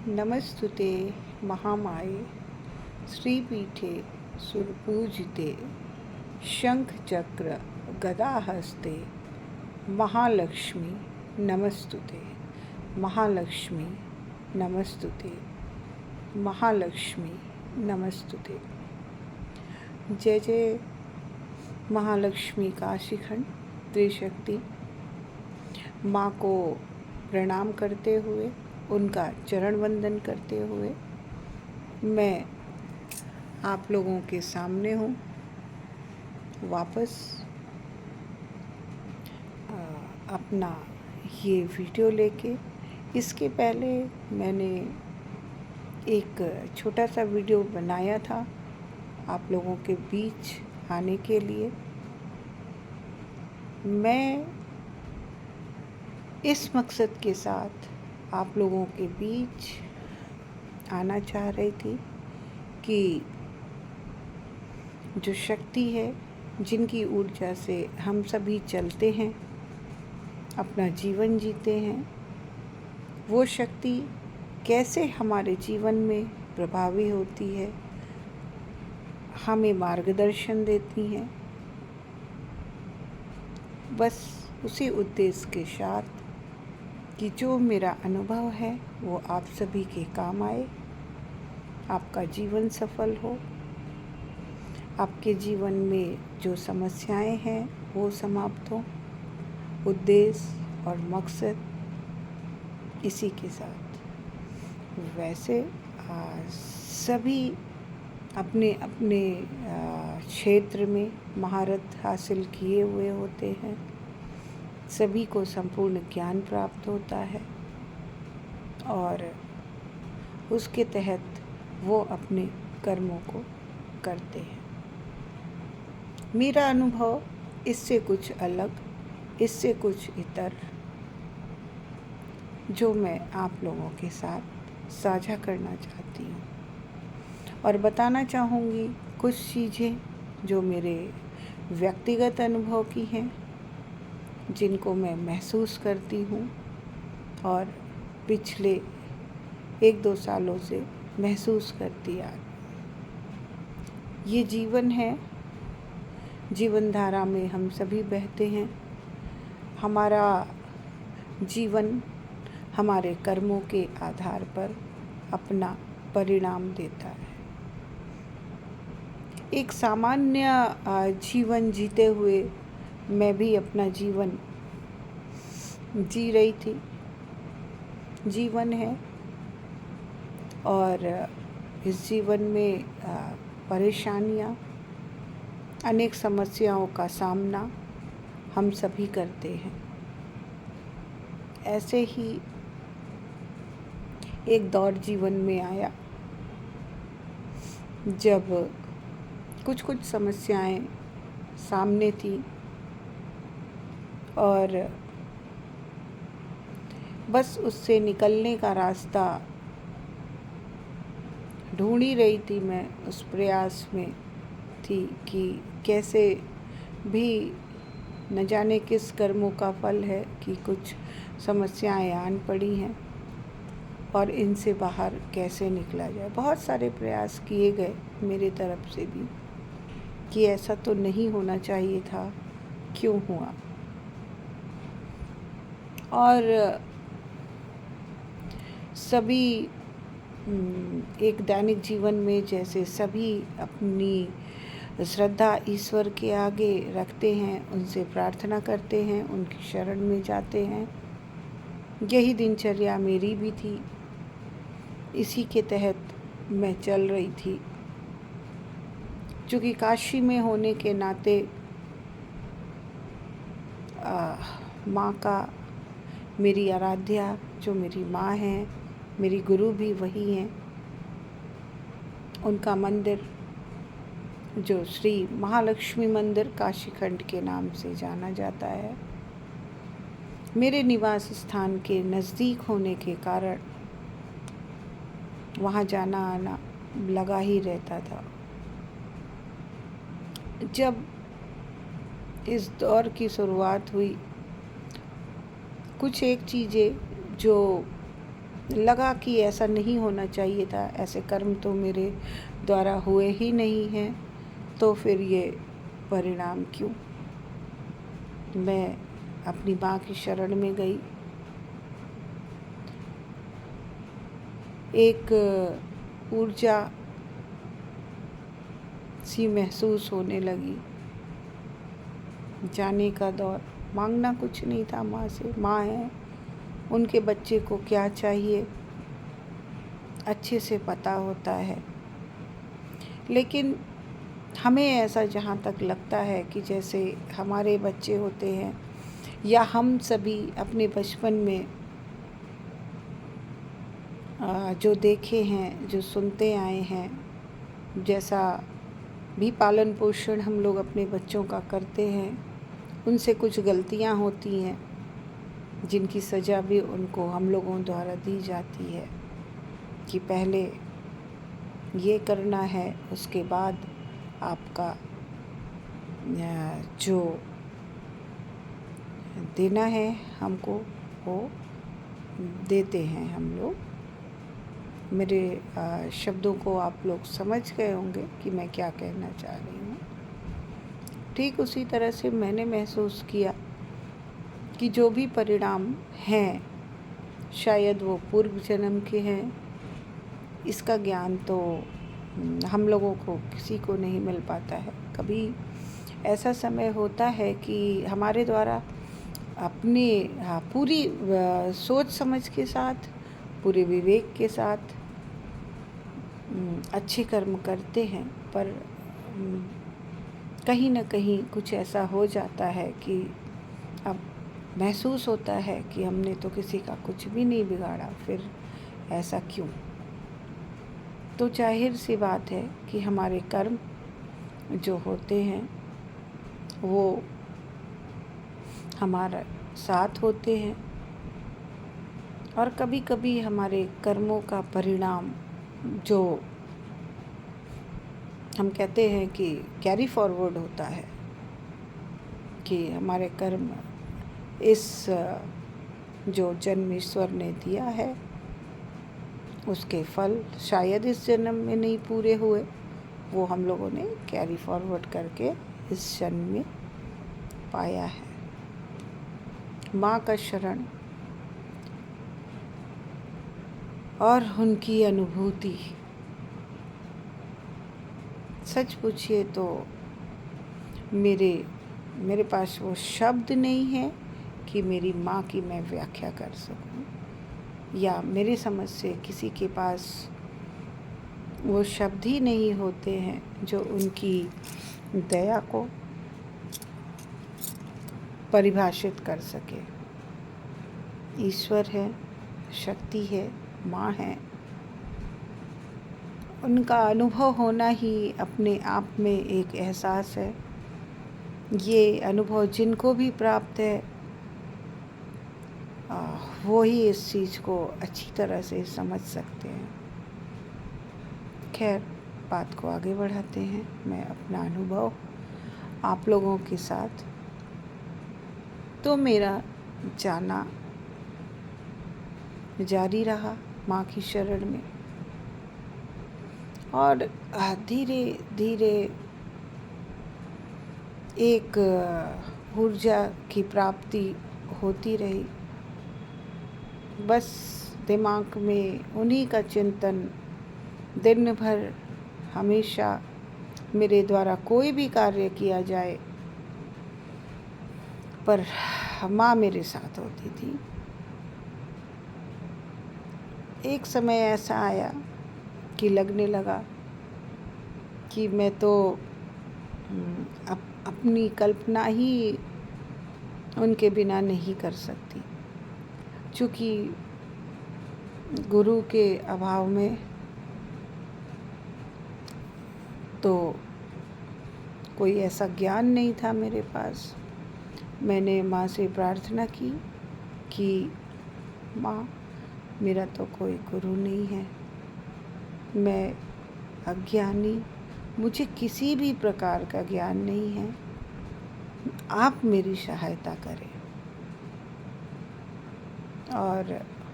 नमस्तुते महामाये श्रीपीठे सुरपूजिते शंखचक्र गदाहस्ते महालक्ष्मी नमस्तुते महालक्ष्मी नमस्तुते महालक्ष्मी नमस्तुते। जय जय महालक्ष्मी काशीखंड त्रिशक्ति माँ को प्रणाम करते हुए, उनका चरण वंदन करते हुए मैं आप लोगों के सामने हूँ वापस अपना ये वीडियो लेके। इसके पहले मैंने एक छोटा सा वीडियो बनाया था आप लोगों के बीच आने के लिए। मैं इस मकसद के साथ आप लोगों के बीच आना चाह रही थी कि जो शक्ति है, जिनकी ऊर्जा से हम सभी चलते हैं, अपना जीवन जीते हैं, वो शक्ति कैसे हमारे जीवन में प्रभावी होती है, हमें मार्गदर्शन देती है। बस उसी उद्देश्य के साथ कि जो मेरा अनुभव है वो आप सभी के काम आए, आपका जीवन सफल हो, आपके जीवन में जो समस्याएं हैं वो समाप्त हो। उद्देश्य और मकसद इसी के साथ। वैसे सभी अपने अपने क्षेत्र में महारत हासिल किए हुए होते हैं, सभी को संपूर्ण ज्ञान प्राप्त होता है और उसके तहत वो अपने कर्मों को करते हैं। मेरा अनुभव इससे कुछ अलग, इससे कुछ इतर, जो मैं आप लोगों के साथ साझा करना चाहती हूँ और बताना चाहूँगी कुछ चीज़ें जो मेरे व्यक्तिगत अनुभव की हैं, जिनको मैं महसूस करती हूँ और पिछले 1-2 सालों से महसूस करती आ रही। ये जीवन है, जीवन धारा में हम सभी बहते हैं। हमारा जीवन हमारे कर्मों के आधार पर अपना परिणाम देता है। एक सामान्य जीवन जीते हुए मैं भी अपना जीवन जी रही थी। जीवन है और इस जीवन में परेशानियाँ, अनेक समस्याओं का सामना हम सभी करते हैं। ऐसे ही एक दौर जीवन में आया जब कुछ समस्याएं सामने थी और बस उससे निकलने का रास्ता ढूंढ ही रही थी। मैं उस प्रयास में थी कि कैसे भी, न जाने किस कर्मों का फल है कि कुछ समस्याएं आन पड़ी हैं और इनसे बाहर कैसे निकला जाए। बहुत सारे प्रयास किए गए मेरी तरफ से भी कि ऐसा तो नहीं होना चाहिए था, क्यों हुआ। और सभी एक दैनिक जीवन में जैसे सभी अपनी श्रद्धा ईश्वर के आगे रखते हैं, उनसे प्रार्थना करते हैं, उनकी शरण में जाते हैं। यही दिनचर्या मेरी भी थी, इसी के तहत मैं चल रही थी। चूँकि काशी में होने के नाते माँ का, मेरी आराध्या जो मेरी माँ हैं, मेरी गुरु भी वही हैं, उनका मंदिर जो श्री महालक्ष्मी मंदिर काशीखंड के नाम से जाना जाता है, मेरे निवास स्थान के नज़दीक होने के कारण वहाँ जाना आना लगा ही रहता था। जब इस दौर की शुरुआत हुई, कुछ एक चीज़ें जो लगा कि ऐसा नहीं होना चाहिए था, ऐसे कर्म तो मेरे द्वारा हुए ही नहीं हैं, तो फिर ये परिणाम क्यों। मैं अपनी माँ की शरण में गई। एक ऊर्जा सी महसूस होने लगी। जाने का दौर, मांगना कुछ नहीं था माँ से, माँ है, उनके बच्चे को क्या चाहिए अच्छे से पता होता है। लेकिन हमें ऐसा जहाँ तक लगता है कि जैसे हमारे बच्चे होते हैं या हम सभी अपने बचपन में जो देखे हैं, जो सुनते आए हैं, जैसा भी पालन पोषण हम लोग अपने बच्चों का करते हैं, उनसे कुछ गलतियाँ होती हैं जिनकी सज़ा भी उनको हम लोगों द्वारा दी जाती है कि पहले ये करना है, उसके बाद आपका जो देना है हमको वो देते हैं हम लोग। मेरे शब्दों को आप लोग समझ गए होंगे कि मैं क्या कहना चाह रही हूँ। ठीक उसी तरह से मैंने महसूस किया कि जो भी परिणाम हैं शायद वो पूर्व जन्म के हैं। इसका ज्ञान तो हम लोगों को किसी को नहीं मिल पाता है। कभी ऐसा समय होता है कि हमारे द्वारा अपने पूरी सोच समझ के साथ, पूरे विवेक के साथ अच्छे कर्म करते हैं, पर कहीं न कहीं कुछ ऐसा हो जाता है कि अब महसूस होता है कि हमने तो किसी का कुछ भी नहीं बिगाड़ा, फिर ऐसा क्यों। तो जाहिर सी बात है कि हमारे कर्म जो होते हैं वो हमारा साथ होते हैं, और कभी कभी हमारे कर्मों का परिणाम जो हम कहते हैं कि कैरी फॉरवर्ड होता है, कि हमारे कर्म इस जो जन्म ईश्वर ने दिया है उसके फल शायद इस जन्म में नहीं पूरे हुए, वो हम लोगों ने कैरी फॉरवर्ड करके इस जन्म में पाया है। माँ का शरण और उनकी अनुभूति, सच पूछिए तो मेरे पास वो शब्द नहीं है कि मेरी माँ की मैं व्याख्या कर सकूं, या मेरे समझ से किसी के पास वो शब्द ही नहीं होते हैं जो उनकी दया को परिभाषित कर सके। ईश्वर है, शक्ति है, माँ है, उनका अनुभव होना ही अपने आप में एक एहसास है। ये अनुभव जिनको भी प्राप्त है वो ही इस चीज़ को अच्छी तरह से समझ सकते हैं। खैर, बात को आगे बढ़ाते हैं। मैं अपना अनुभव आप लोगों के साथ, तो मेरा जाना जारी रहा माँ की शरण में, और धीरे धीरे एक ऊर्जा की प्राप्ति होती रही। बस दिमाग में उन्हीं का चिंतन दिन भर, हमेशा मेरे द्वारा कोई भी कार्य किया जाए पर माँ मेरे साथ होती थी। एक समय ऐसा आया कि लगने लगा कि मैं तो अपनी कल्पना ही उनके बिना नहीं कर सकती, चूँकि गुरु के अभाव में तो कोई ऐसा ज्ञान नहीं था मेरे पास। मैंने माँ से प्रार्थना की कि माँ, मेरा तो कोई गुरु नहीं है, मैं अज्ञानी, मुझे किसी भी प्रकार का ज्ञान नहीं है, आप मेरी सहायता करें। और